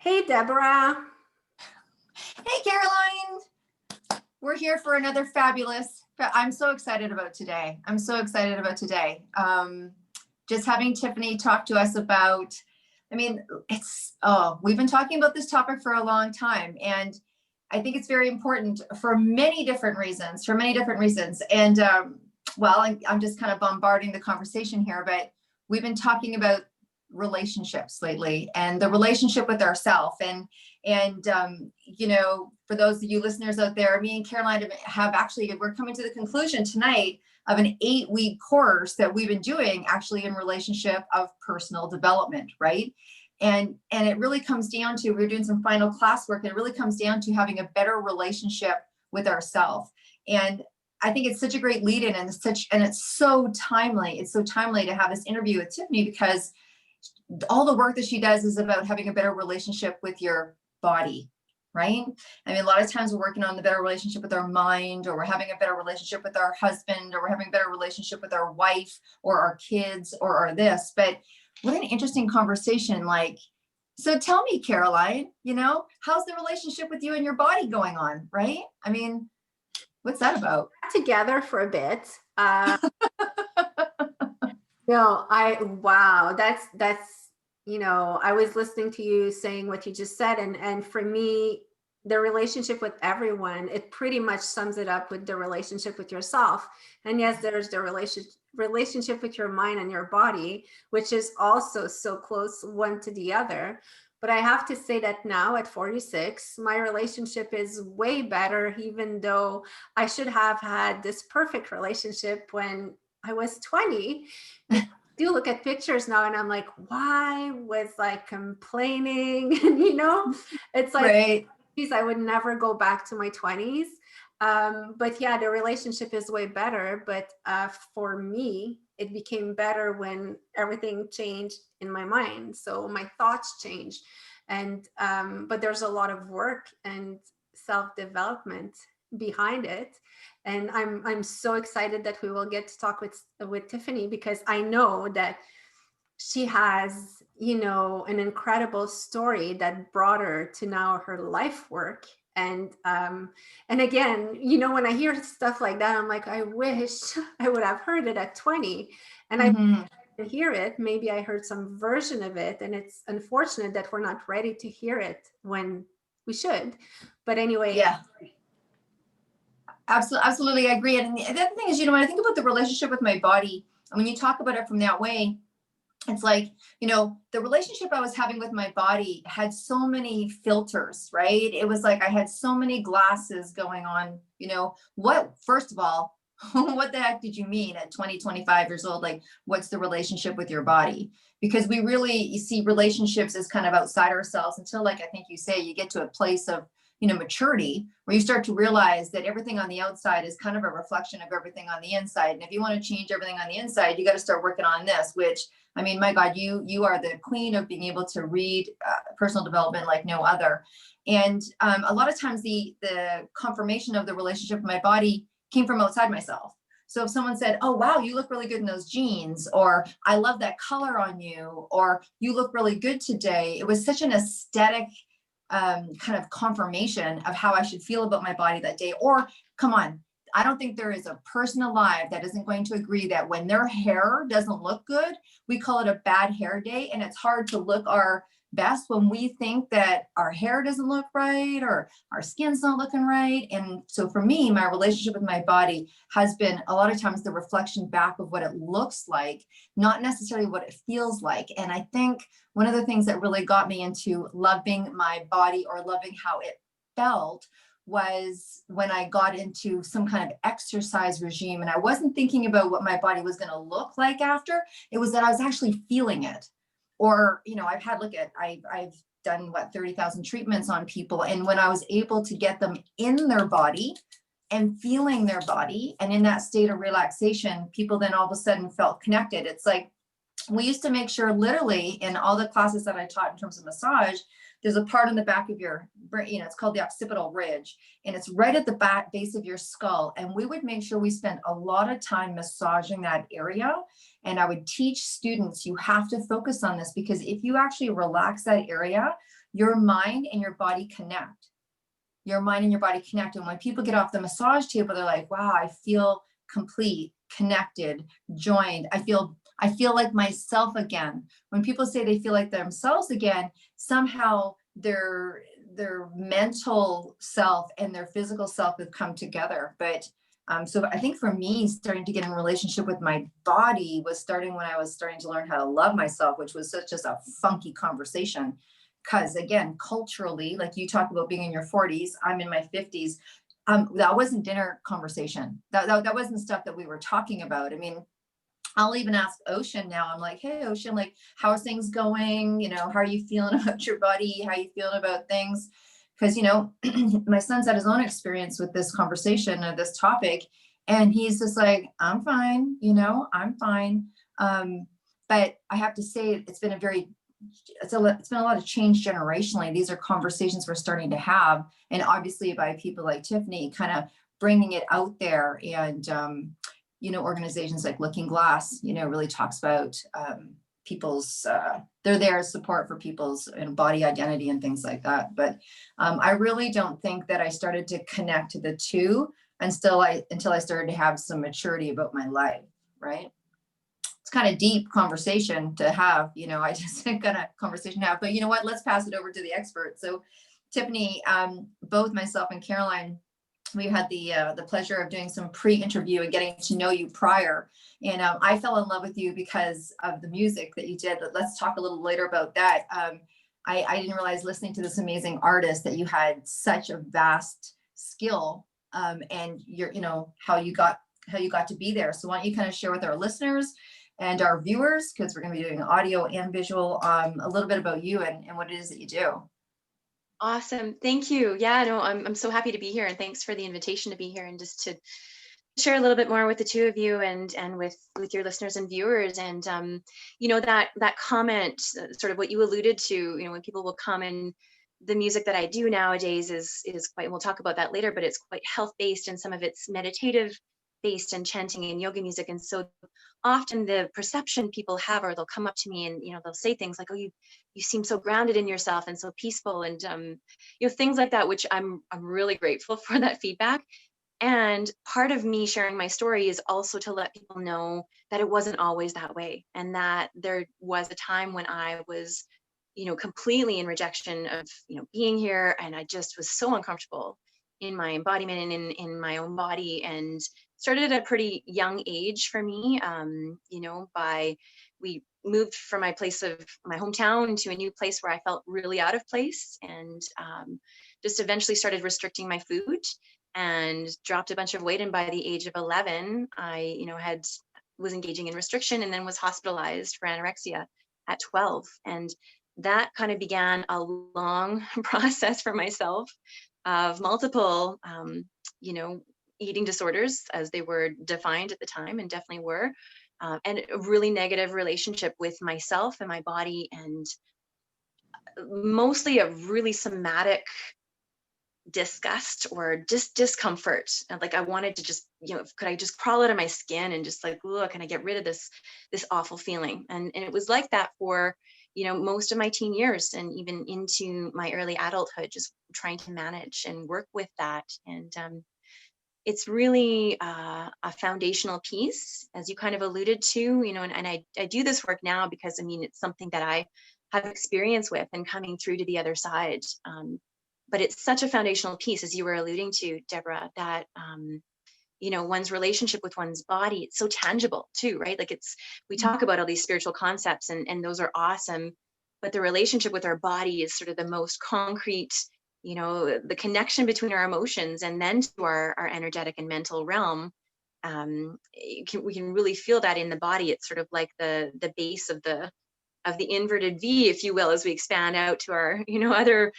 Hey, Deborah. Hey, Caroline. We're here for another fabulous. I'm so excited about today. Just having Tiffany talk to us about, we've been talking about this topic for a long time. And I think it's very important for many different reasons, And I'm just kind of bombarding the conversation here, but we've been talking about relationships lately and the relationship with ourselves. For those of you listeners out there, me and Caroline we're coming to the conclusion tonight of an 8-week course that we've been doing actually in relationship of personal development, right? And it really comes down to, we're doing some final classwork, and it really comes down to having a better relationship with ourselves. And I think it's such a great lead in, and it's so timely. It's so timely to have this interview with Tiffany, because all the work that she does is about having a better relationship with your body, right? I mean, a lot of times we're working on the better relationship with our mind, or we're having a better relationship with our husband, or we're having a better relationship with our wife or our kids or our this. But what an interesting conversation. So tell me, Caroline, how's the relationship with you and your body going on, right? I mean, what's that about? Together for a bit. Wow, that's, I was listening to you saying what you just said. And for me, the relationship with everyone, it pretty much sums it up with the relationship with yourself. And yes, there's the relationship with your mind and your body, which is also so close one to the other. But I have to say that now at 46, my relationship is way better, even though I should have had this perfect relationship when I was 20. I do look at pictures now and I'm like, why was I complaining? It's like, right. Geez, I would never go back to my 20s. But yeah, the relationship is way better. But for me, it became better when everything changed in my mind. So my thoughts changed. And but there's a lot of work and self-development behind it. And I'm so excited that we will get to talk with Tiffany, because I know that she has, an incredible story that brought her to now her life work. And again, when I hear stuff like that, I'm like, I wish I would have heard it at 20. And I hear it, maybe I heard some version of it, and it's unfortunate that we're not ready to hear it when we should. But anyway. Yeah. Absolutely, I agree. And the other thing is, when I think about the relationship with my body, and when you talk about it from that way, it's like, the relationship I was having with my body had so many filters, right? It was like I had so many glasses going on. First of all, what the heck did you mean at 20, 25 years old? Like, what's the relationship with your body? Because you see relationships as kind of outside ourselves until, like I think you say, you get to a place of maturity, where you start to realize that everything on the outside is kind of a reflection of everything on the inside. And if you want to change everything on the inside, you got to start working on this, which, I mean, my God, you are the queen of being able to read personal development like no other. And a lot of times the confirmation of the relationship with my body came from outside myself. So if someone said, oh, wow, you look really good in those jeans, or I love that color on you, or you look really good today, it was such an aesthetic kind of confirmation of how I should feel about my body that day. Or, come on, I don't think there is a person alive that isn't going to agree that when their hair doesn't look good, we call it a bad hair day. And it's hard to look our best when we think that our hair doesn't look right, or our skin's not looking right. And so for me, my relationship with my body has been a lot of times the reflection back of what it looks like, not necessarily what it feels like. And I think one of the things that really got me into loving my body, or loving how it felt, was when I got into some kind of exercise regime. And I wasn't thinking about what my body was going to look like after. It was that I was actually feeling it. Or, I've done 30,000 treatments on people. And when I was able to get them in their body and feeling their body and in that state of relaxation, people then all of a sudden felt connected. It's like, we used to make sure, literally in all the classes that I taught in terms of massage, there's a part on the back of your brain, you know, it's called the occipital ridge, and it's right at the back base of your skull. And we would make sure we spent a lot of time massaging that area. And I would teach students, you have to focus on this, because if you actually relax that area, your mind and your body connect. Your mind and your body connect. And when people get off the massage table, they're like, wow, I feel complete, connected, joined. I feel like myself again. When people say they feel like themselves again, somehow their mental self and their physical self have come together. But so I think for me, starting to get in a relationship with my body was starting when I was starting to learn how to love myself, which was such just a funky conversation. Because again, culturally, like you talk about being in your 40s, I'm in my 50s. That wasn't dinner conversation. That wasn't stuff that we were talking about. I mean, I'll even ask Ocean now. I'm like, hey, Ocean, like, how are things going? You know, how are you feeling about your body? How are you feeling about things? Because, you know, my son's had his own experience with this conversation of this topic. And he's just like, I'm fine, you know, I'm fine. But I have to say, it's been it's been a lot of change generationally. These are conversations we're starting to have. And obviously by people like Tiffany kind of bringing it out there. And, you know, organizations like Looking Glass, you know, really talks about people's, they're there as support for people's body identity and things like that. But I really don't think that I started to connect the two until I started to have some maturity about my life, right? It's kind of deep conversation to have, you know, I just got a conversation to have, but you know what, let's pass it over to the expert. So Tiffany, both myself and Caroline, we had the pleasure of doing some pre-interview and getting to know you prior. And I fell in love with you because of the music that you did, but let's talk a little later about that. I didn't realize, listening to this amazing artist, that you had such a vast skill, and you know, how you got to be there. So why don't you kind of share with our listeners and our viewers, because we're going to be doing audio and visual, a little bit about you and what it is that you do. Awesome. Thank you. Yeah, no, I'm so happy to be here, and thanks for the invitation to be here and just to share a little bit more with the two of you and with your listeners and viewers. And you know, that comment, sort of what you alluded to, you know, when people will come in, the music that I do nowadays is quite, and we'll talk about that later, but it's quite health based, and some of it's meditative based and chanting and yoga music. And so often the perception people have, or they'll come up to me and, you know, they'll say things like, oh, you seem so grounded in yourself and so peaceful, and you know, things like that, which I'm really grateful for that feedback. And part of me sharing my story is also to let people know that it wasn't always that way, and that there was a time when I was, you know, completely in rejection of, you know, being here, and I just was so uncomfortable in my embodiment and in my own body, and started at a pretty young age for me. You know, we moved from my place of my hometown to a new place where I felt really out of place, and just eventually started restricting my food and dropped a bunch of weight. And by the age of 11, I, you know, was engaging in restriction, and then was hospitalized for anorexia at 12. And that kind of began a long process for myself of multiple, you know, eating disorders as they were defined at the time, and definitely were, and a really negative relationship with myself and my body, and mostly a really somatic disgust or just discomfort. And like, I wanted to just, you know, could I just crawl out of my skin and just like, look, can I get rid of this awful feeling? And it was like that for, you know, most of my teen years, and even into my early adulthood, just trying to manage and work with that. And it's really a foundational piece, as you kind of alluded to, you know, and I do this work now because, I mean, it's something that I have experience with and coming through to the other side. But it's such a foundational piece, as you were alluding to, Deborah, that, you know, one's relationship with one's body, it's so tangible too, right? Like, we talk about all these spiritual concepts, and those are awesome, but the relationship with our body is sort of the most concrete, you know, the connection between our emotions and then to our energetic and mental realm. We can really feel that in the body. It's sort of like the base of the inverted V, if you will, as we expand out to our, you know, other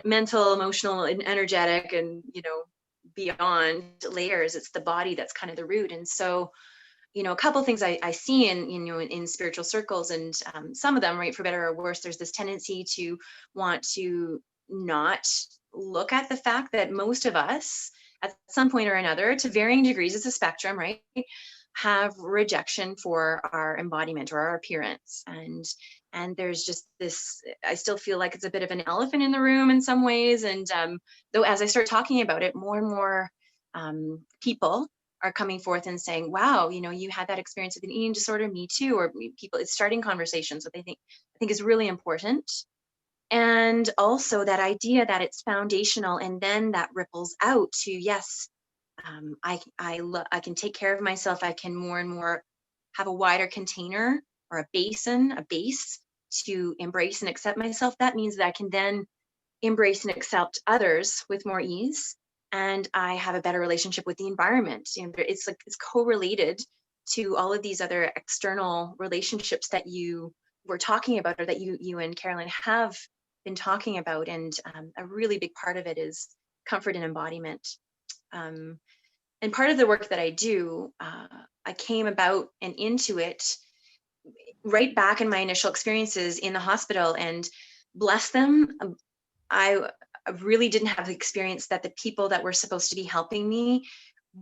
mental, emotional, and energetic, and, you know, beyond layers. It's the body that's kind of the root. And so a couple of things I see in spiritual circles, and some of them, right, for better or worse, there's this tendency to want to not look at the fact that most of us at some point or another, to varying degrees, it's a spectrum, right, have rejection for our embodiment or our appearance. And there's just this, I still feel like it's a bit of an elephant in the room in some ways. And though as I start talking about it, more and more people are coming forth and saying, wow, you had that experience with an eating disorder, me too. Or people, it's starting conversations, what I think is really important. And also that idea that it's foundational, and then that ripples out to, yes, I can take care of myself. I can more and more have a wider container or a base to embrace and accept myself. That means that I can then embrace and accept others with more ease, and I have a better relationship with the environment. It's correlated to all of these other external relationships that you were talking about, or that you and Carolyn have been talking about. And a really big part of it is comfort and embodiment. And part of the work that I do, I came about and into it right back in my initial experiences in the hospital, and bless them, I really didn't have the experience that the people that were supposed to be helping me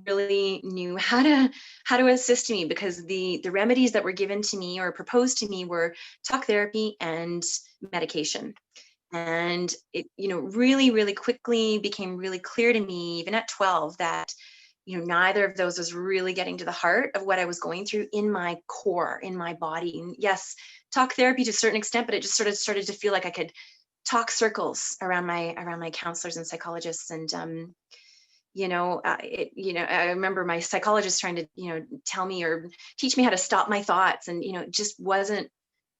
really knew how to assist me, because the remedies that were given to me or proposed to me were talk therapy and medication. And it, really, really quickly became really clear to me, even at 12, that, neither of those was really getting to the heart of what I was going through in my core, in my body. And yes, talk therapy to a certain extent, but it just sort of started to feel like I could talk circles around my counselors and psychologists. And, I remember my psychologist trying to, tell me or teach me how to stop my thoughts. And, it just wasn't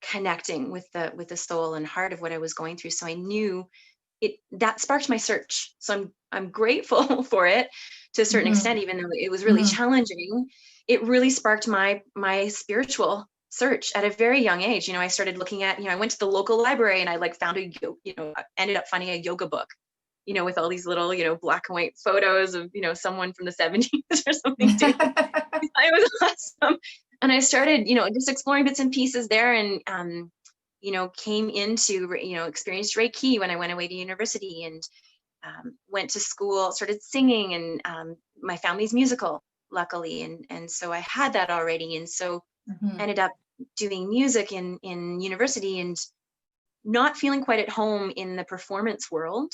connecting with the soul and heart of what I was going through. So I knew that sparked my search. So I'm grateful for it to a certain extent, even though it was really challenging. It really sparked my spiritual search at a very young age. I started looking at, I went to the local library and I found ended up finding a yoga book, with all these little, black and white photos of, someone from the 70s or something. It was awesome. And I started, just exploring bits and pieces there, and, came into, experienced Reiki when I went away to university, and went to school, started singing, and my family's musical, luckily. And so I had that already. And so ended up doing music in university, and not feeling quite at home in the performance world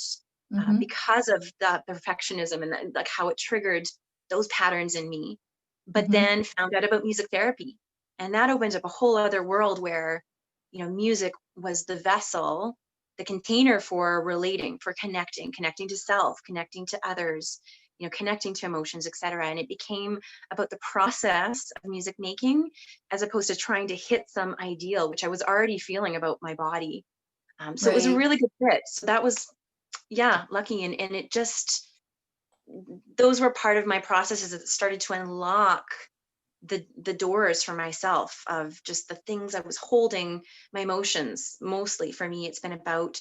because of the perfectionism and how it triggered those patterns in me. But then found out about music therapy, and that opened up a whole other world where, music was the vessel, the container for relating, for connecting to self, connecting to others, connecting to emotions, etc. And it became about the process of music making, as opposed to trying to hit some ideal, which I was already feeling about my body. So It was a really good fit. So that was, lucky. And it just, those were part of my processes that started to unlock the doors for myself, of just the things I was holding, my emotions. Mostly for me, it's been about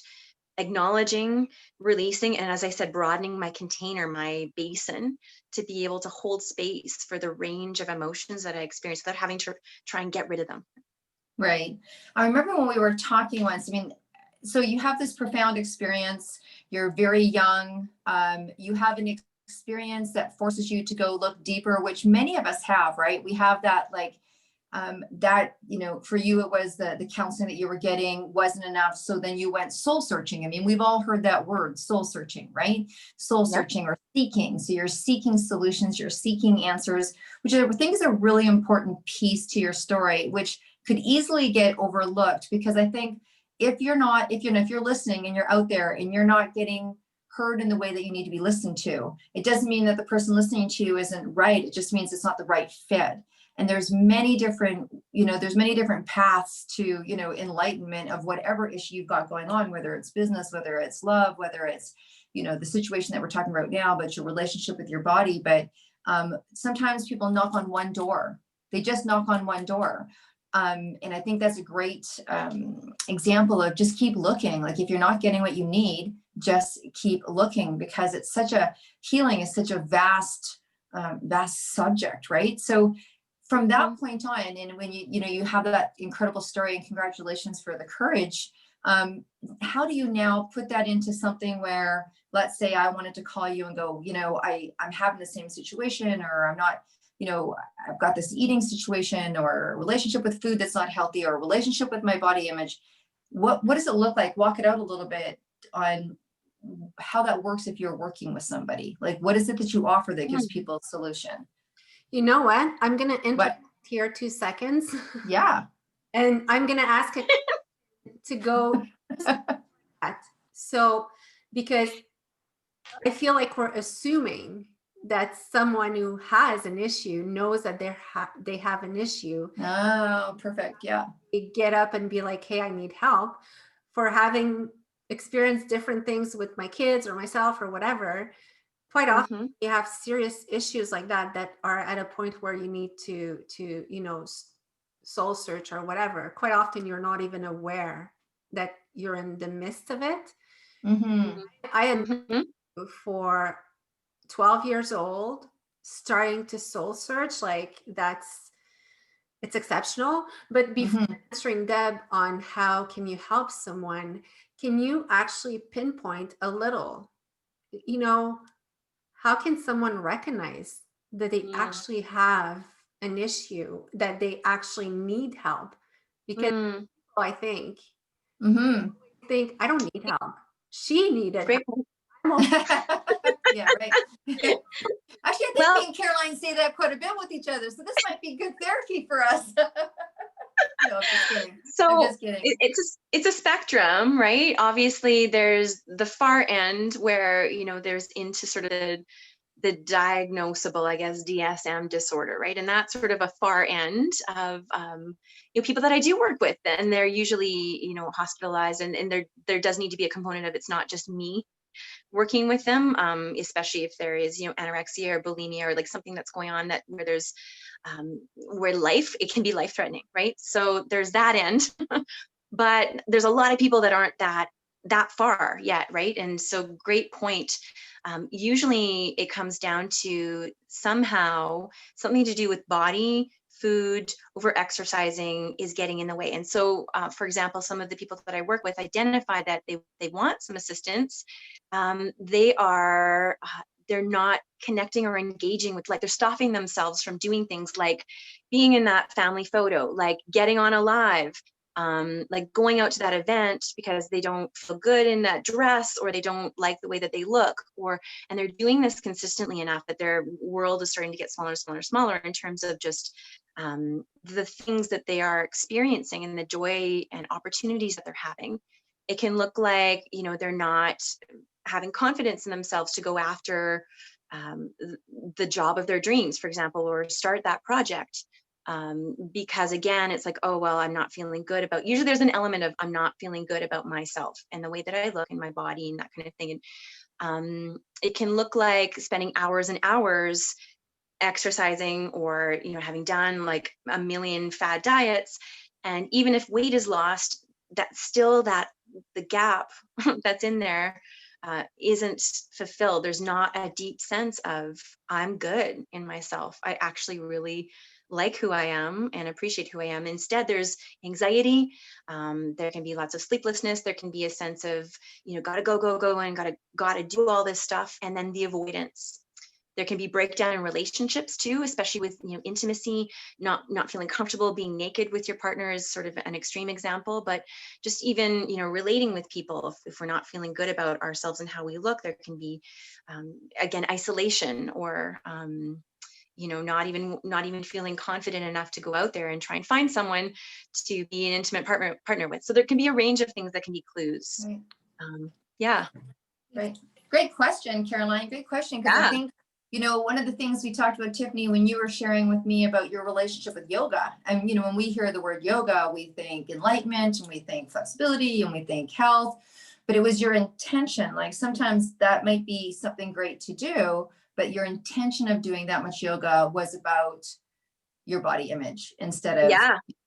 acknowledging, releasing, and, as I said, broadening my container, my basin, to be able to hold space for the range of emotions that I experience without having to try and get rid of them. Right. I remember when we were talking once, so you have this profound experience, you're very young, you have an experience that forces you to go look deeper, which many of us have, right? We have that, for you, it was the counseling that you were getting wasn't enough. So then you went soul searching. We've all heard that word, soul searching, right? Soul searching or seeking. So you're seeking solutions, you're seeking answers, which I think is a really important piece to your story, which could easily get overlooked, because I think if you're listening and you're out there and you're not getting heard in the way that you need to be listened to, it doesn't mean that the person listening to you isn't right. It just means it's not the right fit. And there's many different paths to, enlightenment of whatever issue you've got going on, whether it's business, whether it's love, whether it's, the situation that we're talking about now, but your relationship with your body. But sometimes people knock on one door. They just knock on one door. And I think that's a great example of just keep looking. If you're not getting what you need, just keep looking, because healing is such a vast subject, right? So from that point on, and when you have that incredible story, and congratulations for the courage, how do you now put that into something where, let's say I wanted to call you and go, I'm having the same situation, or I'm not, I've got this eating situation, or a relationship with food that's not healthy, or a relationship with my body image. What does it look like? Walk it out a little bit on how that works if you're working with somebody. Like, what is it that you offer that gives people a solution? You know what? I'm going to interrupt What? here 2 seconds. Yeah. And I'm going to ask it to go. So, because I feel like we're assuming that someone who has an issue knows that they have an issue. Oh, perfect. Yeah. They get up and be like, hey, I need help. For having experienced different things with my kids or myself or whatever, quite often you have serious issues like that are at a point where you need to soul search or whatever. Quite often you're not even aware that you're in the midst of it. I am for 12 years old, starting to soul search, like it's exceptional. But before answering Deb on how can you help someone, can you actually pinpoint a little, how can someone recognize that they actually have an issue, that they actually need help? Because I think I don't need help. She needed help. Yeah, right. Actually, I think me and Caroline say that quite a bit with each other, so this might be good therapy for us. No, I'm just kidding. So I'm just kidding. It's a spectrum, right? Obviously, there's the far end where there's into sort of the diagnosable, I guess, DSM disorder, right? And that's sort of a far end of people that I do work with, and they're usually hospitalized, and there does need to be a component of it's not just me working with them, especially if there is anorexia or bulimia or like something that's going on where there's where it can be life threatening, right? So there's that end. But there's a lot of people that aren't that far yet, right? And so great point. Usually it comes down to somehow something to do with body, food, over exercising is getting in the way. And so, for example, some of the people that I work with identify that they want some assistance. They're not connecting or engaging with, like, they're stopping themselves from doing things like being in that family photo, like getting on a live, like going out to that event because they don't feel good in that dress, or they don't like the way that they look, and they're doing this consistently enough that their world is starting to get smaller, smaller, smaller in terms of just the things that they are experiencing and the joy and opportunities that they're having. It can look like, they're not having confidence in themselves to go after the job of their dreams, for example, or start that project. Because again, it's like, oh, well, I'm not feeling good about, usually there's an element of, I'm not feeling good about myself and the way that I look in my body and that kind of thing. And it can look like spending hours and hours exercising, or, having done like a million fad diets. And even if weight is lost, that's still the gap that's in there isn't fulfilled. There's not a deep sense of, I'm good in myself. I actually really like who I am and appreciate who I am. Instead, there's anxiety. There can be lots of sleeplessness. There can be a sense of, gotta go, and gotta do all this stuff. And then the avoidance. There can be breakdown in relationships too, especially with intimacy, not feeling comfortable being naked with your partner is sort of an extreme example. But just even relating with people, if we're not feeling good about ourselves and how we look, there can be again isolation, or not even feeling confident enough to go out there and try and find someone to be an intimate partner with. So there can be a range of things that can be clues. Right. Yeah. Right. Great question, Caroline. Great question. Because I think, one of the things we talked about, Tiffany, when you were sharing with me about your relationship with yoga, and, when we hear the word yoga, we think enlightenment, and we think flexibility, and we think health, but it was your intention. Like, sometimes that might be something great to do, but your intention of doing that much yoga was about your body image instead of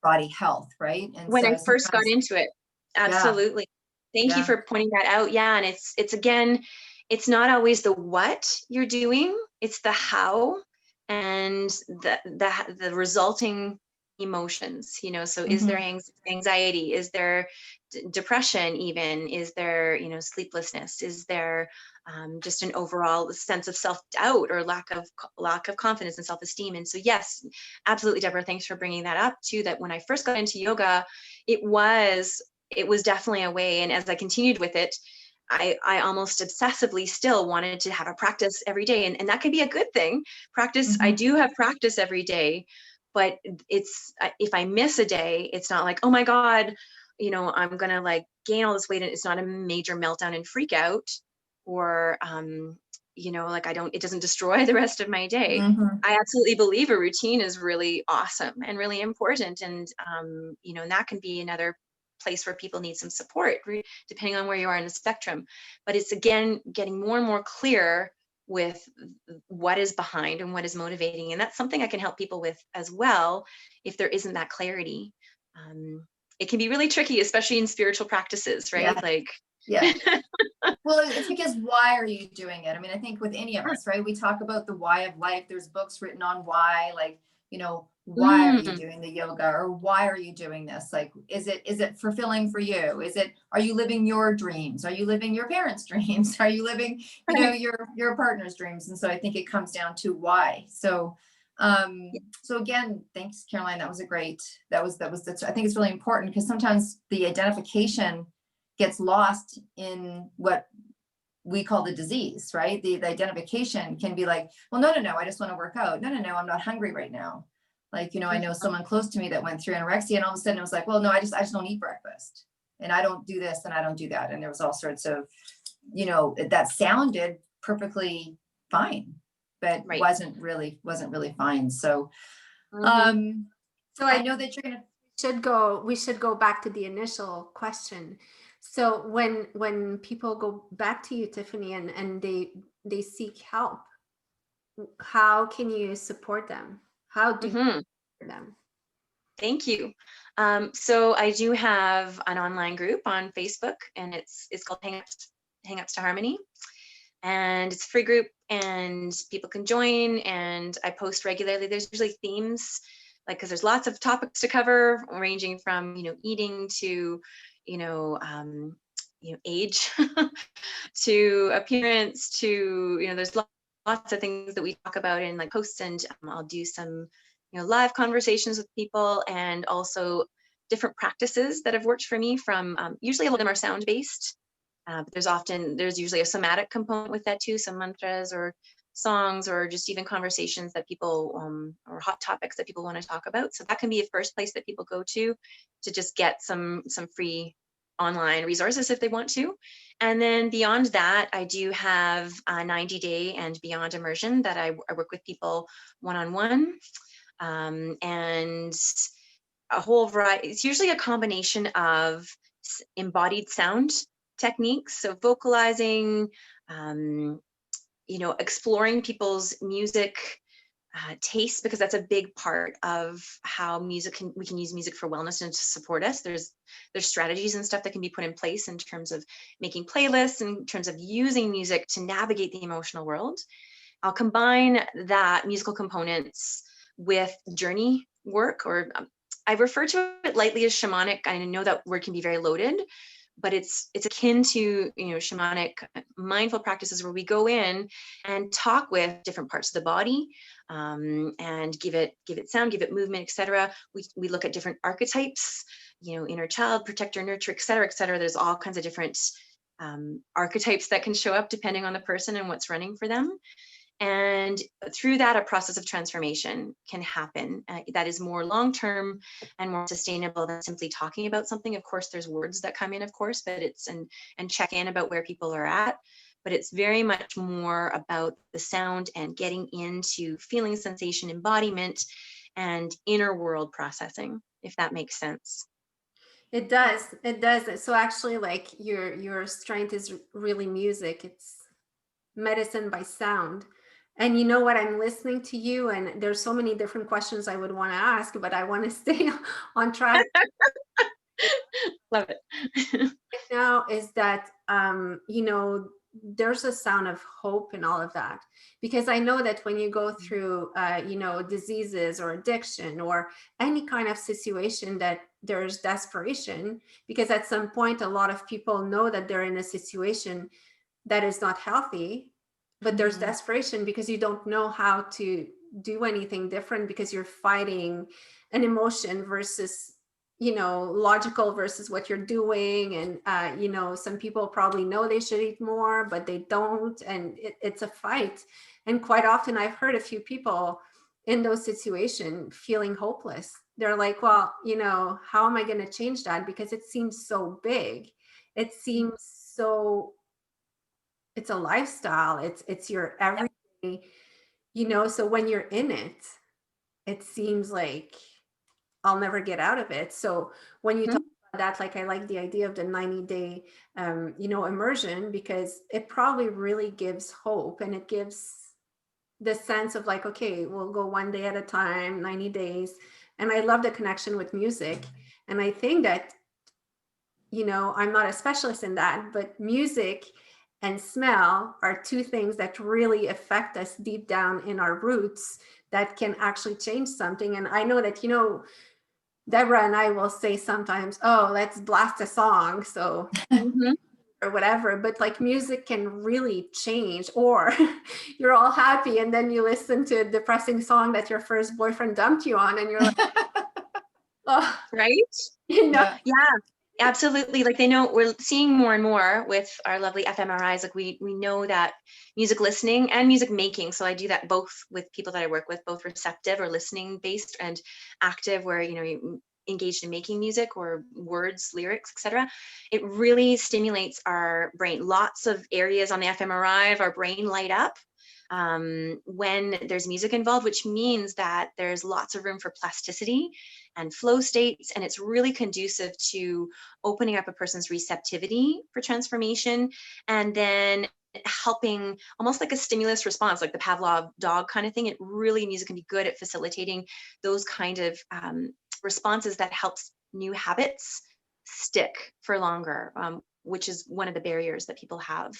body health, right? And when I first got into it, absolutely. Thank you for pointing that out. Yeah, and it's again, it's not always the what you're doing, it's the how. and the resulting emotions, so is there Mhm. anxiety, is there depression, even is there sleeplessness, is there just an overall sense of self-doubt or lack of confidence and self-esteem. And so yes, absolutely, Deborah, thanks for bringing that up too, that when I first got into yoga, it was definitely a way, and as I continued with it, I almost obsessively still wanted to have a practice every day. And that can be a good thing. Practice, I Mhm. do have practice every day, but it's, if I miss a day, it's not like, oh my God, I'm going to like gain all this weight. And it's not a major meltdown and freak out, or, like it doesn't destroy the rest of my day. Mhm. I absolutely believe a routine is really awesome and really important. And, and that can be another place where people need some support, depending on where you are in the spectrum. But it's, again, getting more and more clear with what is behind and what is motivating. And that's something I can help people with as well. If there isn't that clarity, it can be really tricky, especially in spiritual practices, right? Yeah. Like, Yeah. Well, it's because why are you doing it? I mean, I think with any of us, right? We talk about the why of life. There's books written on why, like, why are you mm, doing the yoga, or why are you doing this? Like, is it fulfilling for you? Are you living your dreams? Are you living your parents' dreams? Are you living, right. your partner's dreams? And so I think it comes down to why. So again, thanks, Caroline. That was a great, that's, I think it's really important, because sometimes the identification gets lost in what we call the disease, right? The identification can be like, well, no, I just want to work out. No, I'm not hungry right now. Like, I know someone close to me that went through anorexia, and all of a sudden it was like, well, no, I just don't eat breakfast, and I don't do this and I don't do that. And there was all sorts of, that sounded perfectly fine, but Right. wasn't really fine. So, Mhm. um, So I I know that you're going to, we should go back to the initial question. So when people go back to you, Tiffany, and they seek help, how can you support them? How do you Mhm. support them? Thank you. So I do have an online group on Facebook, and it's called Hang-Ups to Harmony, and it's a free group, and people can join. And I post regularly. There's usually themes, like, because there's lots of topics to cover, ranging from eating to you know um, age to appearance to there's lots of things that we talk about in like posts. And I'll do some live conversations with people, and also different practices that have worked for me. From usually a lot of them are sound based, but there's usually a somatic component with that too, some mantras or songs, or just even conversations that people or hot topics that people want to talk about. So that can be a first place that people go to just get some free online resources if they want to. And then beyond that, I do have a 90-day and beyond immersion that I work with people one-on-one, and a whole variety. It's usually a combination of embodied sound techniques, so vocalizing, um, exploring people's music taste, because that's a big part of how we can use music for wellness and to support us. There's strategies and stuff that can be put in place in terms of making playlists, in terms of using music to navigate the emotional world. I'll combine that musical components with journey work, or I refer to it lightly as shamanic. I know that word can be very loaded, but it's akin to shamanic mindful practices, where we go in and talk with different parts of the body, and give it sound, give it movement, etc. We look at different archetypes, inner child, protector, nurture, etc., etc. There's all kinds of different archetypes that can show up depending on the person and what's running for them. And through that, a process of transformation can happen that is more long-term and more sustainable than simply talking about something. Of course, there's words that come in, of course, but and check in about where people are at. But it's very much more about the sound and getting into feeling, sensation, embodiment, and inner world processing, if that makes sense. It does. It does. So actually, like your strength is really music. It's medicine by sound. And you know what? I'm listening to you, and there's so many different questions I would want to ask, but I want to stay on track Love it. right now. Is that there's a sound of hope in all of that, because I know that when you go through, diseases or addiction or any kind of situation, that there's desperation, because at some point, a lot of people know that they're in a situation that is not healthy, but there's desperation because you don't know how to do anything different, because you're fighting an emotion versus logical versus what you're doing. And some people probably know they should eat more, but they don't, and it's a fight. And quite often I've heard a few people in those situations feeling hopeless. They're like, well, how am I going to change that, because it seems so big, it seems so, it's a lifestyle, it's your everyday, so when you're in it, it seems like I'll never get out of it. So when you talk about that, like, I like the idea of the 90-day, immersion, because it probably really gives hope, and it gives the sense of like, okay, we'll go one day at a time, 90 days. And I love the connection with music. And I think that, I'm not a specialist in that, but music and smell are two things that really affect us deep down in our roots, that can actually change something. And I know that, Deborah and I will say sometimes, oh, let's blast a song. So, or whatever, but like, music can really change. Or you're all happy and then you listen to a depressing song that your first boyfriend dumped you on, and you're like, oh, Right? Yeah. Yeah, absolutely. Like, they know, we're seeing more and more with our lovely fMRIs. Like, we know that music listening and music making. So I do that both with people that I work with, both receptive or listening based, and active, where, you engaged in making music or words, lyrics, etc. It really stimulates our brain. Lots of areas on the fMRI of our brain light up when there's music involved, which means that there's lots of room for plasticity and flow states. And it's really conducive to opening up a person's receptivity for transformation, and then helping, almost like a stimulus response, like the Pavlov dog kind of thing. It really, music can be good at facilitating those kind of responses that helps new habits stick for longer, which is one of the barriers that people have.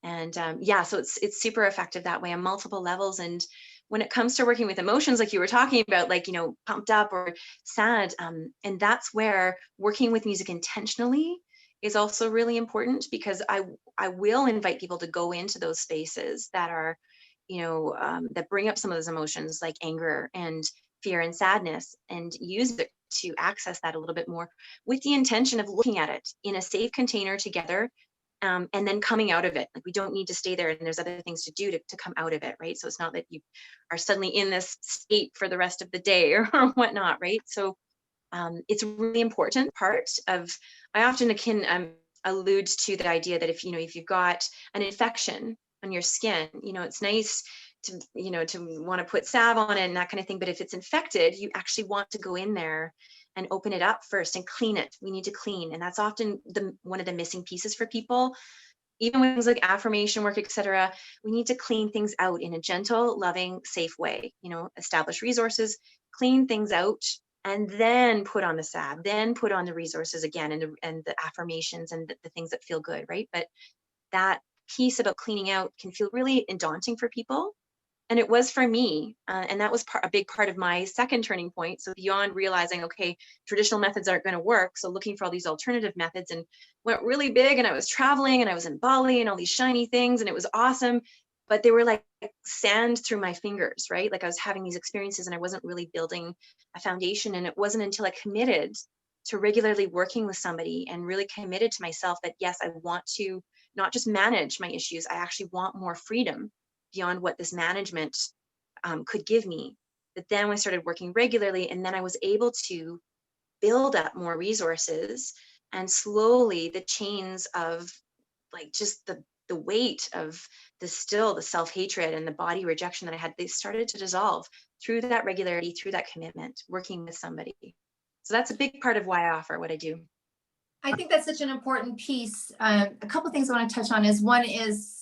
And so it's super effective that way on multiple levels. And when it comes to working with emotions, like you were talking about, like, pumped up or sad, and that's where working with music intentionally is also really important, because I will invite people to go into those spaces that are, that bring up some of those emotions, like anger and fear and sadness, and use it to access that a little bit more, with the intention of looking at it in a safe container together. And then coming out of it. Like, we don't need to stay there, and there's other things to do to come out of it, right? So it's not that you are suddenly in this state for the rest of the day or whatnot, right? So it's a really important part of, I often can allude to the idea that if you've got an infection on your skin, it's nice to, to want to put salve on it and that kind of thing. But if it's infected, you actually want to go in there and open it up first and clean it. We need to clean. And that's often one of the missing pieces for people. Even with things like affirmation work, etc., we need to clean things out in a gentle, loving, safe way. Establish resources, clean things out, and then put on the salve, then put on the resources again, and the affirmations and the things that feel good, right? But that piece about cleaning out can feel really daunting for people. And it was for me. And that was a big part of my second turning point. So beyond realizing, okay, traditional methods aren't going to work, so looking for all these alternative methods, and went really big. And I was traveling, and I was in Bali, and all these shiny things, and it was awesome. But they were like sand through my fingers, right? Like, I was having these experiences and I wasn't really building a foundation. And it wasn't until I committed to regularly working with somebody and really committed to myself that, yes, I want to not just manage my issues, I actually want more freedom beyond what this management could give me. But then I started working regularly, and then I was able to build up more resources, and slowly the chains of, like, just the weight of the self-hatred and the body rejection that I had, they started to dissolve through that regularity, through that commitment, working with somebody. So that's a big part of why I offer what I do. I think that's such an important piece. A couple of things I want to touch on is, one is,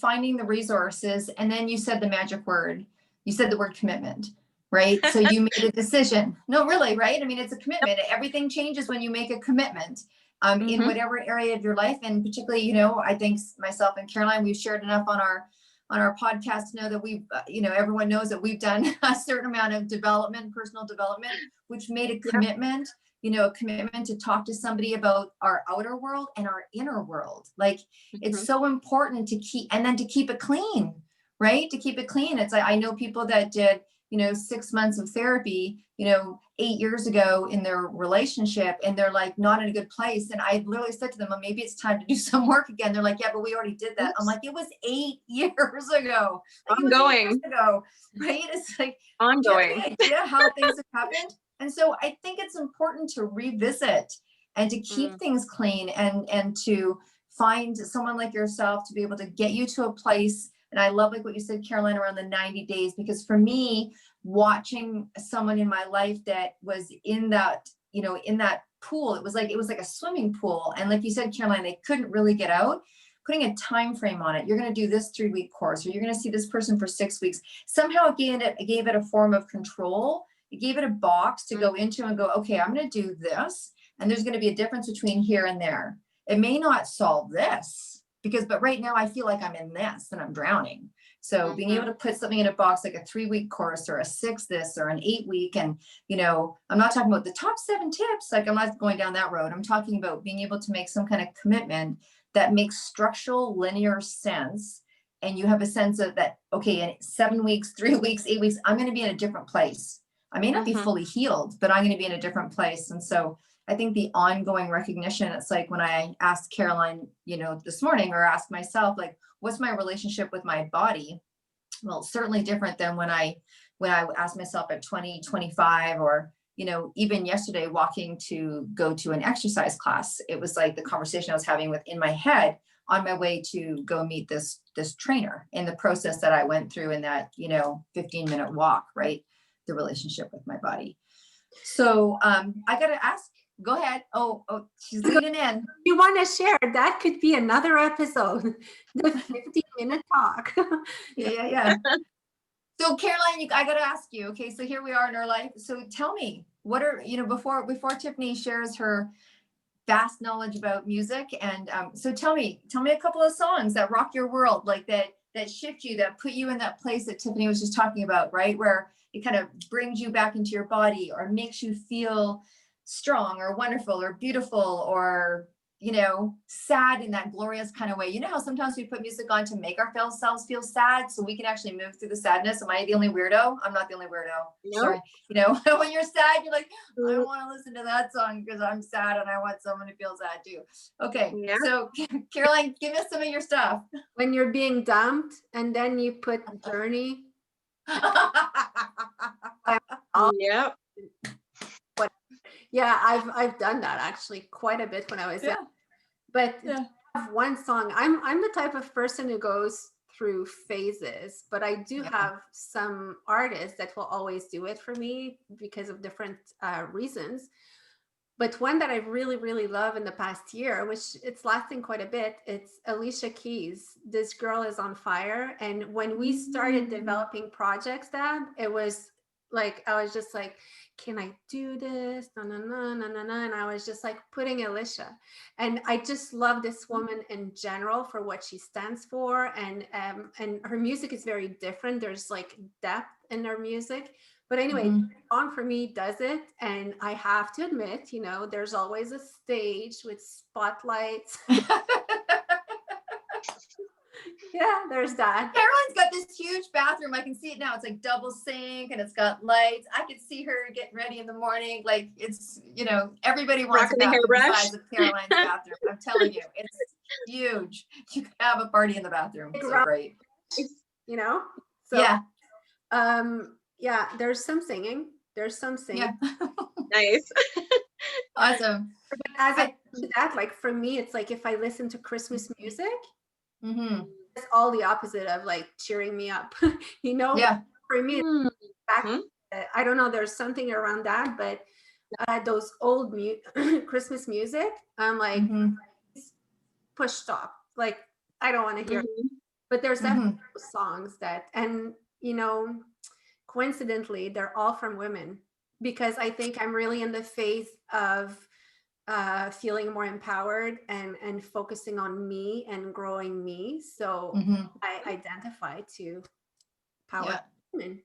finding the resources. And then you said the magic word. You said the word commitment, right? So you made a decision. No, really, right? I mean, it's a commitment. Everything changes when you make a commitment. in whatever area of your life. And particularly, you know, I think myself and Caroline, we've shared enough on our podcast to know that we've, you know, everyone knows that we've done a certain amount of development, personal development, which made a commitment, you know, a commitment to talk to somebody about our outer world and our inner world. Like, it's so important to keep, and then to keep it clean, right? To keep it clean. It's like, I know people that did, you know, 6 months of therapy, you know, 8 years ago in their relationship, and they're like not in a good place. And I literally said to them, well, maybe it's time to do some work again. They're like, yeah, but we already did that. I'm like, it was 8 years ago. Like, it was 8 years ago, right? It's like, ongoing. do you have any idea how things have happened? And so I think it's important to revisit and to keep things clean, and to find someone like yourself to be able to get you to a place. And I love, like what you said, Caroline, around the 90 days, because for me, watching someone in my life that was in that, you know, in that pool, it was like a swimming pool. And like you said, Caroline, they couldn't really get out. Putting a time frame on it. You're going to do this 3-week course, or you're going to see this person for 6 weeks. Somehow it gave it a form of control. It gave it a box to go into and go, okay, I'm going to do this. And there's going to be a difference between here and there. It may not solve this, but right now I feel like I'm in this and I'm drowning. So being able to put something in a box, like a 3-week course or a 6 this or an 8-week. And, you know, I'm not talking about the top 7 tips. Like, I'm not going down that road. I'm talking about being able to make some kind of commitment that makes structural, linear sense. And you have a sense of that, okay, in 7 weeks, 3 weeks, 8 weeks, I'm going to be in a different place. I may not be fully healed, but I'm going to be in a different place. And so I think the ongoing recognition, it's like when I asked Caroline, you know, this morning, or asked myself, like, what's my relationship with my body? Well, it's certainly different than when I asked myself at 20, 25, or, you know, even yesterday walking to go to an exercise class. It was like the conversation I was having within my head on my way to go meet this trainer, in the process that I went through in that, you know, 15-minute walk, right? The relationship with my body. So I got to ask, go ahead. Oh, she's leaning in. You want to share? That could be another episode, the 15-minute talk. Yeah. So Caroline, I got to ask you, okay, so here we are in our life. So tell me, what are, you know, before Tiffany shares her vast knowledge about music. And so tell me a couple of songs that rock your world, like that shift you, that put you in that place that Tiffany was just talking about, right? Where it kind of brings you back into your body, or makes you feel strong or wonderful or beautiful, or, you know, sad in that glorious kind of way. You know how sometimes we put music on to make ourselves feel sad so we can actually move through the sadness. Am I the only weirdo? I'm not the only weirdo. No. Sorry. You know, when you're sad, you're like, I don't want to listen to that song because I'm sad and I want someone to feel sad too. Okay. Yeah. So Caroline, give us some of your stuff. When you're being dumped and then you put Journey. Yep. Yeah, I've done that actually quite a bit when I was young. But to have one song, I'm the type of person who goes through phases, but I do have some artists that will always do it for me because of different reasons. But one that I really, really love in the past year, which it's lasting quite a bit, it's Alicia Keys. This Girl Is on Fire. And when we started developing projects, it was like, I was just like, can I do this? No, no, no, no, no, no. And I was just like putting Alicia. And I just love this woman in general for what she stands for. And her music is very different. There's like depth in her music. But anyway, the song for me does it. And I have to admit, you know, there's always a stage with spotlights. Yeah, there's that. Caroline's got this huge bathroom. I can see it now. It's like double sink and it's got lights. I can see her getting ready in the morning. Like, it's, you know, everybody wants a bathroom the size of Caroline's bathroom. I'm telling you, it's huge. You could have a party in the bathroom. It's so great. You know? So, yeah, there's some singing. Yeah. Nice. Awesome. But as I do that, like for me, it's like if I listen to Christmas music, it's all the opposite of like cheering me up. You know? Yeah. For me, I don't know, there's something around that, but those old Christmas music, I'm like, push stop. Like, I don't want to hear it. But there's definitely songs that, and you know, coincidentally, they're all from women, because I think I'm really in the phase of feeling more empowered and focusing on me and growing me. So Mhm. I identify to power Yeah. women.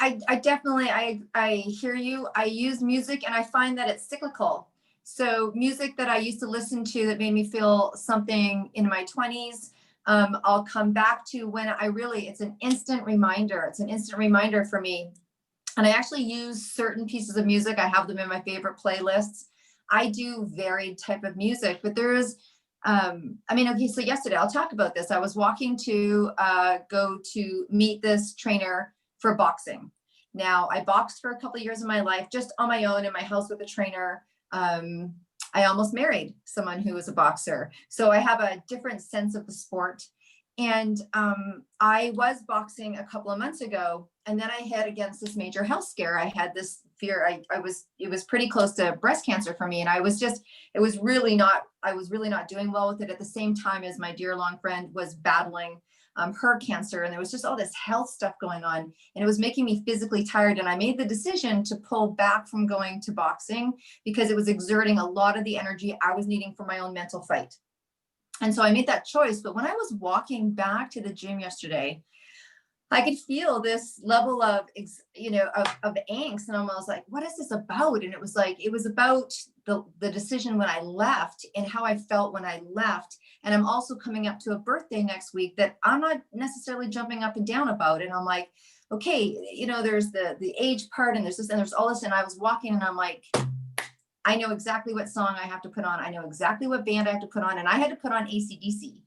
I definitely, I hear you. I use music and I find that it's cyclical. So music that I used to listen to that made me feel something in my 20s, I'll come back to when I really, it's an instant reminder. It's an instant reminder for me. And I actually use certain pieces of music. I have them in my favorite playlists. I do varied type of music, but there is, I mean, okay, so yesterday, I'll talk about this. I was walking to go to meet this trainer for boxing. Now, I boxed for a couple of years of my life, just on my own in my house with a trainer. I almost married someone who was a boxer. So I have a different sense of the sport. And I was boxing a couple of months ago, and then I hit against this major health scare. I had this fear. It was pretty close to breast cancer for me. And I was really not doing well with it at the same time as my dear long friend was battling her cancer. And there was just all this health stuff going on, and it was making me physically tired. And I made the decision to pull back from going to boxing because it was exerting a lot of the energy I was needing for my own mental fight. And so I made that choice. But when I was walking back to the gym yesterday, I could feel this level of, of angst. And I was like, what is this about? And it was about the decision when I left and how I felt when I left. And I'm also coming up to a birthday next week that I'm not necessarily jumping up and down about. And I'm like, okay, there's the age part and there's this and there's all this. And I was walking and I'm like, I know exactly what song I have to put on. I know exactly what band I have to put on. And I had to put on AC/DC.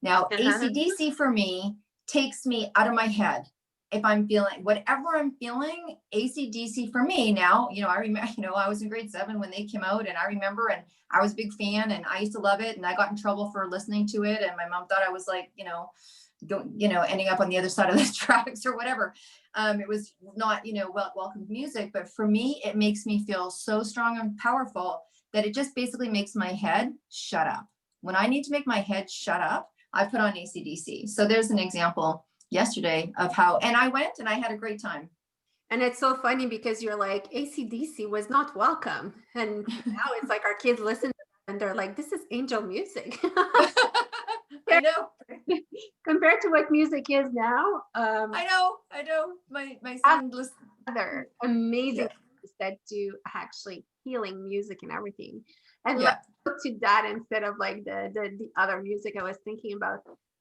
Now, AC/DC for me takes me out of my head. If I'm feeling whatever I'm feeling, AC/DC for me now, I remember, I was in grade 7 when they came out, and I remember, and I was a big fan and I used to love it. And I got in trouble for listening to it. And my mom thought I was like, ending up on the other side of the tracks or whatever. It was not, welcome music, but for me, it makes me feel so strong and powerful that it just basically makes my head shut up. When I need to make my head shut up, I put on AC/DC. So there's an example yesterday of how, and I went and I had a great time. And it's so funny because you're like, AC/DC was not welcome. And now it's like our kids listen to that and they're like, this is angel music. I know. Compared to what music is now. I know. My son listens. Other amazing things that do actually healing music and everything. And let's go to that instead of like the other music I was thinking about.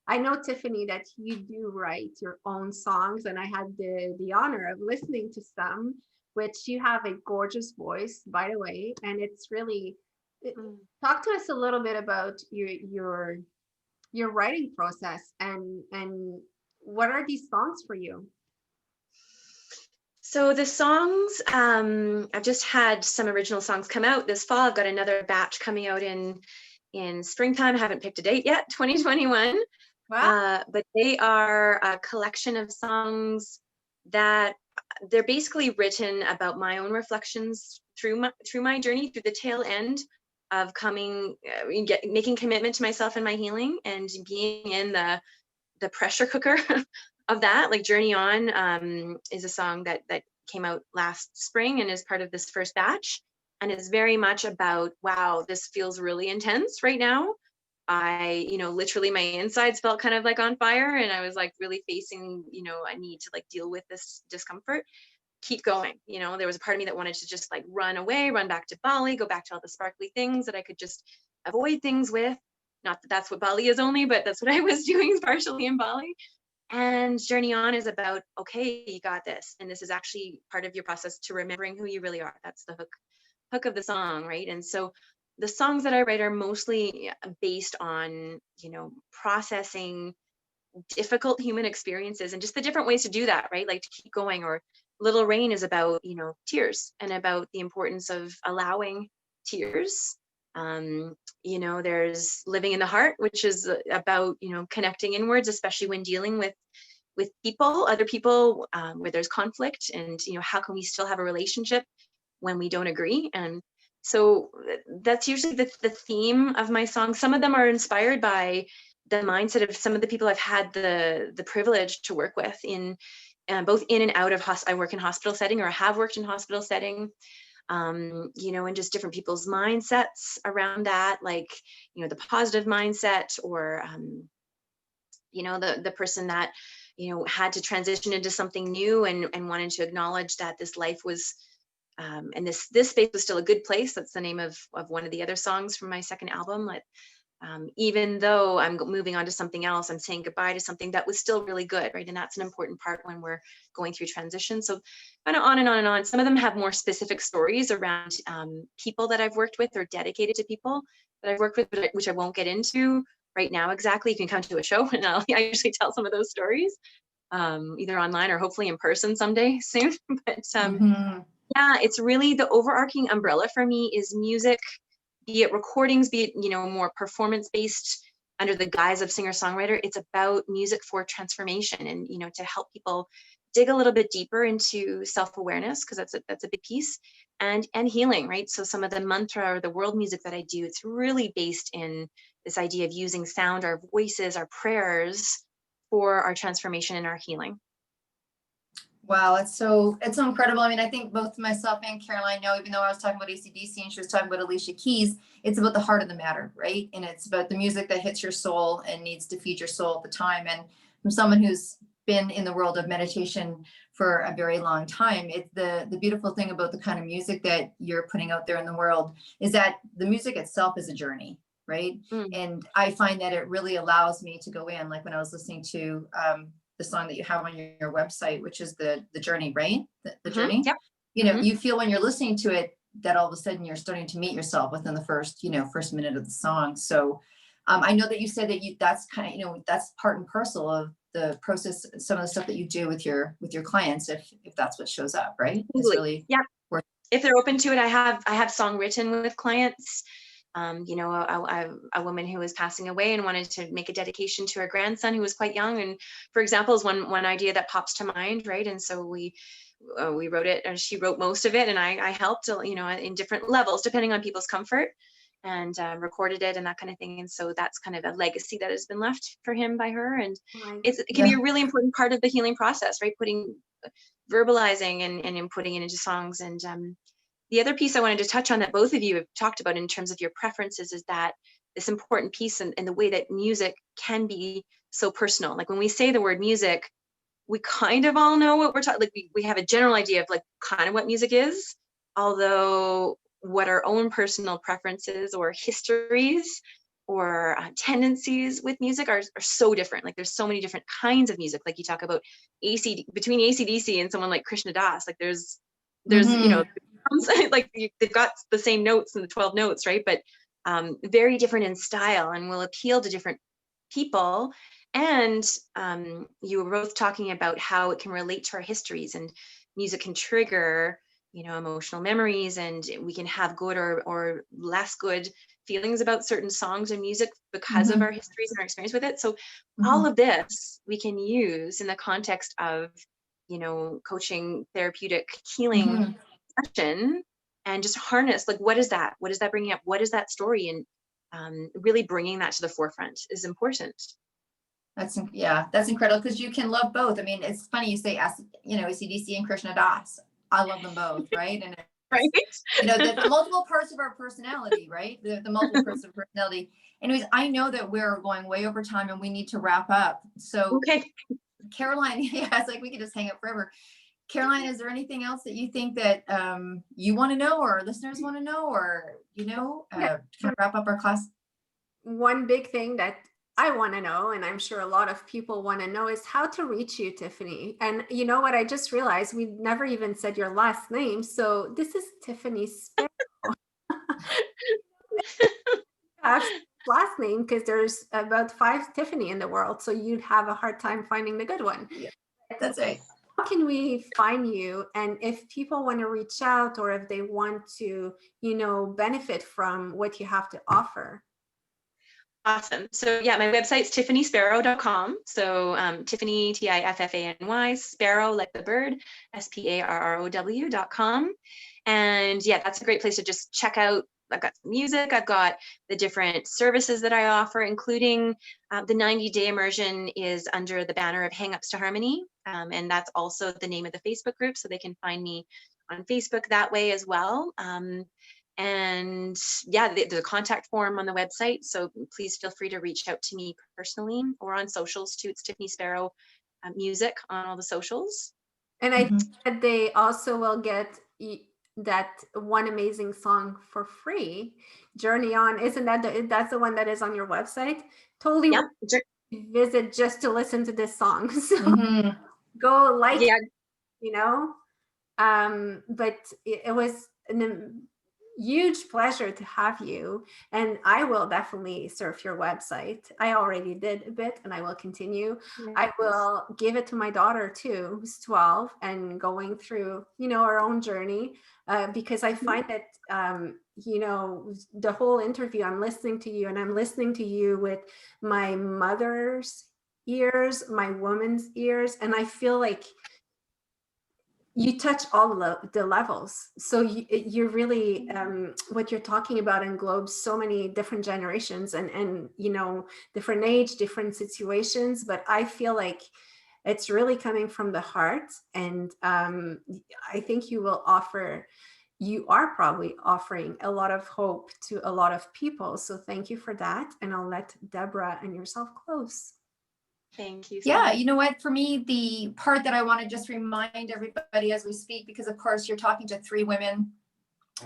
I know, Tiffany, that you do write your own songs, and I had the honor of listening to some, which you have a gorgeous voice, by the way. And it's really, talk to us a little bit about your writing process and what are these songs for you? So the songs, I've just had some original songs come out this fall. I've got another batch coming out in springtime. I haven't picked a date yet, 2021. Wow. But they are a collection of songs that they're basically written about my own reflections through my journey, through the tail end of making commitment to myself and my healing, and being in the pressure cooker of that. Like Journey On is a song that came out last spring and is part of this first batch, and it's very much about, wow, this feels really intense right now. I, literally my insides felt kind of like on fire, and I was like really facing, a need to like deal with this discomfort. Keep going. There was a part of me that wanted to just like run away, run back to Bali, go back to all the sparkly things that I could just avoid things with. Not that that's what Bali is only, but that's what I was doing partially in Bali. And Journey On is about, okay, you got this. And this is actually part of your process to remembering who you really are. That's the hook of the song, right? And so the songs that I write are mostly based on, processing difficult human experiences and just the different ways to do that, right? Like to keep going. Or Little Rain is about, tears and about the importance of allowing tears. There's Living in the Heart, which is about, connecting inwards, especially when dealing with other people, where there's conflict, and, how can we still have a relationship when we don't agree? And so that's usually the theme of my songs. Some of them are inspired by the mindset of some of the people I've had the privilege to work with in both in and out of I work in hospital setting, or have worked in hospital setting. you know, and just different people's mindsets around that, like, you know, the positive mindset, or, you know, the person that, you know, had to transition into something new, and wanted to acknowledge that this life was, and this space was still a good place. That's the name of one of the other songs from my second album. Like, even though I'm moving on to something else, I'm saying goodbye to something that was still really good, right? And that's an important part when we're going through transition. So kind of on and on and on. Some of them have more specific stories around people that I've worked with, or dedicated to people that I've worked with, which I won't get into right now exactly. You can come to a show and I usually tell some of those stories, either online or hopefully in person someday soon. But yeah, it's really the overarching umbrella for me is music, be it recordings, be it, you know, more performance based under the guise of singer-songwriter. It's about music for transformation, and, you know, to help people dig a little bit deeper into self-awareness, because that's a big piece, and healing, right? So some of the mantra or the world music that I do, it's really based in this idea of using sound, our voices, our prayers, for our transformation and our healing. Wow, it's so incredible. I mean, I think both myself and Caroline know, even though I was talking about AC/DC and she was talking about Alicia Keys, it's about the heart of the matter, right? And it's about the music that hits your soul and needs to feed your soul at the time. And from someone who's been in the world of meditation for a very long time, it's the beautiful thing about the kind of music that you're putting out there in the world is that the music itself is a journey, right? And I find that it really allows me to go in, like when I was listening to the song that you have on your website, which is the journey, right? The journey. Yep. You know, you feel when you're listening to it that all of a sudden you're starting to meet yourself within the first minute of the song. So I know that you said that that's kind of, you know, that's part and parcel of the process, some of the stuff that you do with your clients, if that's what shows up, right? It's really, yeah. Worth. If they're open to it, I have song written with clients. You know, a woman who was passing away and wanted to make a dedication to her grandson who was quite young, and for example is one idea that pops to mind, right? And so we wrote it, and she wrote most of it, and I helped, you know, in different levels depending on people's comfort, and recorded it and that kind of thing. And so that's kind of a legacy that has been left for him by her, and it can be a really important part of the healing process, right? Verbalizing and putting it into songs. And the other piece I wanted to touch on that both of you have talked about in terms of your preferences is that this important piece and the way that music can be so personal. Like when we say the word music, we kind of all know what we're talking, like we have a general idea of like kind of what music is, although what our own personal preferences or histories or tendencies with music are so different. Like there's so many different kinds of music. Like you talk about between AC/DC and someone like Krishna Das, like there's you know, like they've got the same notes and the 12 notes, right? But very different in style and will appeal to different people. And you were both talking about how it can relate to our histories, and music can trigger, you know, emotional memories, and we can have good or less good feelings about certain songs and music because of our histories and our experience with it. So all of this we can use in the context of, you know, coaching, therapeutic healing session, and just harness, like, what is that bringing up, what is that story, and really bringing that to the forefront is important. That's incredible, because you can love both. I mean, it's funny you say, you know, AC/DC and Krishna Das. I love them both, right? And right, you know, the multiple parts of our personality, right? The multiple parts of personality. Anyways, I know that we're going way over time and we need to wrap up. So okay, Caroline, yeah, it's like we could just hang out forever. Caroline, is there anything else that you think that you want to know, or listeners want to know, or, you know, kind of wrap up our class? One big thing that I want to know, and I'm sure a lot of people want to know, is how to reach you, Tiffany. And you know what? I just realized we never even said your last name. So this is Tiffany Sparrow. Last name, because there's about 5 Tiffany in the world, so you'd have a hard time finding the good one. Yeah, that's right. How can we find you? And if people want to reach out, or if they want to, you know, benefit from what you have to offer? Awesome. So yeah, my website's tiffanysparrow.com. So Tiffany, Tiffany, Sparrow, like the bird, SPARROW.com. And yeah, that's a great place to just check out. I've got some music, I've got the different services that I offer, including the 90-day immersion is under the banner of Hang Ups to Harmony. And that's also the name of the Facebook group, so they can find me on Facebook that way as well. And yeah, the contact form on the website. So please feel free to reach out to me personally or on socials too. It's Tiffany Sparrow Music on all the socials. And I think that they also will get that one amazing song for free. Journey On, isn't that that's the one that is on your website? Totally Yeah. visit just to listen to this song. So go like, yeah, you know. But it was a huge pleasure to have you, and I will definitely surf your website. I already did a bit, and I will continue. I will give it to my daughter too, who's 12 and going through, you know, our own journey, because I find that, you know, the whole interview, I'm listening to you, and I'm listening to you with my mother's ears, my woman's ears, and I feel like you touch all the levels. So you're really, what you're talking about englobes so many different generations and, you know, different age, different situations, but I feel like it's really coming from the heart. And I think you are probably offering a lot of hope to a lot of people. So thank you for that. And I'll let Deborah and yourself close. Thank you. Yeah, you know what, for me, the part that I want to just remind everybody as we speak, because of course you're talking to 3 women,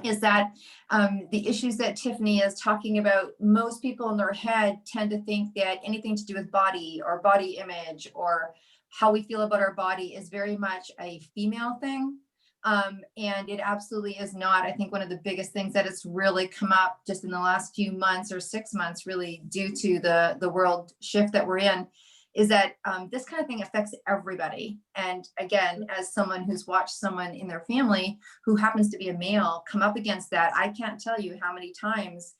is that the issues that Tiffany is talking about, most people in their head tend to think that anything to do with body or body image or how we feel about our body is very much a female thing. And it absolutely is not. I think one of the biggest things that has really come up just in the last few months or 6 months, really due to the world shift that we're in, is that this kind of thing affects everybody. And again, as someone who's watched someone in their family who happens to be a male come up against that, I can't tell you how many times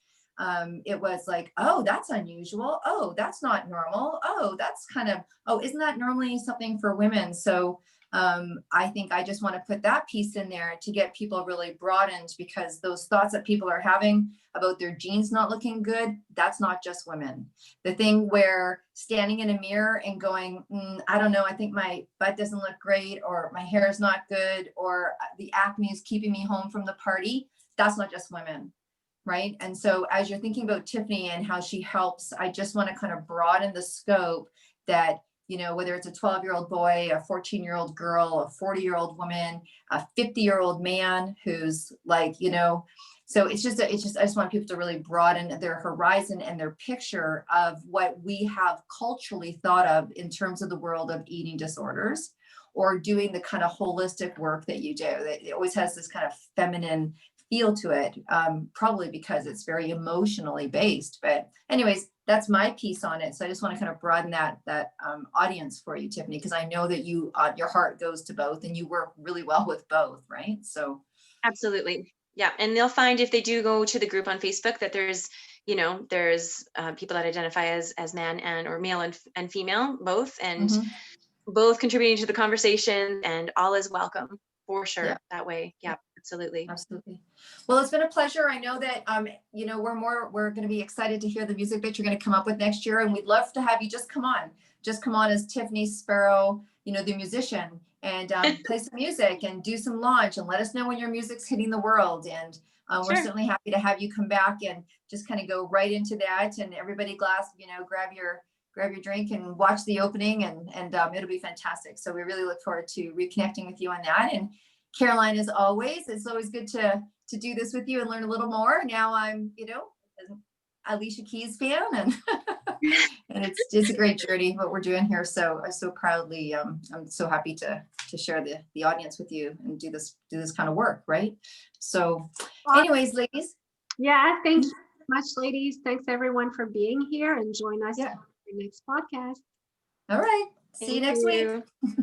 it was like, oh, that's unusual. Oh, that's not normal. Oh, that's kind of, oh, isn't that normally something for women? So I think I just want to put that piece in there to get people really broadened, because those thoughts that people are having about their genes not looking good, that's not just women. The thing where standing in a mirror and going, I don't know, I think my butt doesn't look great, or my hair is not good, or the acne is keeping me home from the party, that's not just women. Right. And so as you're thinking about Tiffany and how she helps, I just want to kind of broaden the scope that, you know, whether it's a 12-year-old boy, a 14-year-old girl, a 40-year-old woman, a 50-year-old man who's like, you know, so I just want people to really broaden their horizon and their picture of what we have culturally thought of in terms of the world of eating disorders, or doing the kind of holistic work that you do. It always has this kind of feminine feel to it, probably because it's very emotionally based. But anyways, that's my piece on it. So I just want to kind of broaden that audience for you, Tiffany, because I know that you your heart goes to both and you work really well with both, right? So absolutely. Yeah. And they'll find, if they do go to the group on Facebook, that there's, you know, there's people that identify as man and or male and female, both, and both contributing to the conversation, and all is welcome for sure. Yeah. That way. Yeah, absolutely. Absolutely. Well, it's been a pleasure. I know that, you know, we're going to be excited to hear the music that you're going to come up with next year. And we'd love to have you just come on as Tiffany Sparrow, you know, the musician, and play some music and do some launch, and let us know when your music's hitting the world. And we're certainly happy to have you come back and just kind of go right into that. And everybody you know, grab your drink and watch the opening, and it'll be fantastic. So we really look forward to reconnecting with you on that. And Caroline, as always, it's always good to do this with you and learn a little more. Now I'm, you know, an Alicia Keys fan, and and it's a great journey what we're doing here. So I so proudly, I'm so happy to share the audience with you and do this kind of work, right? So, anyways, ladies. Yeah, thank you so much, ladies. Thanks everyone for being here, and join us for the next podcast. All right. See you next week.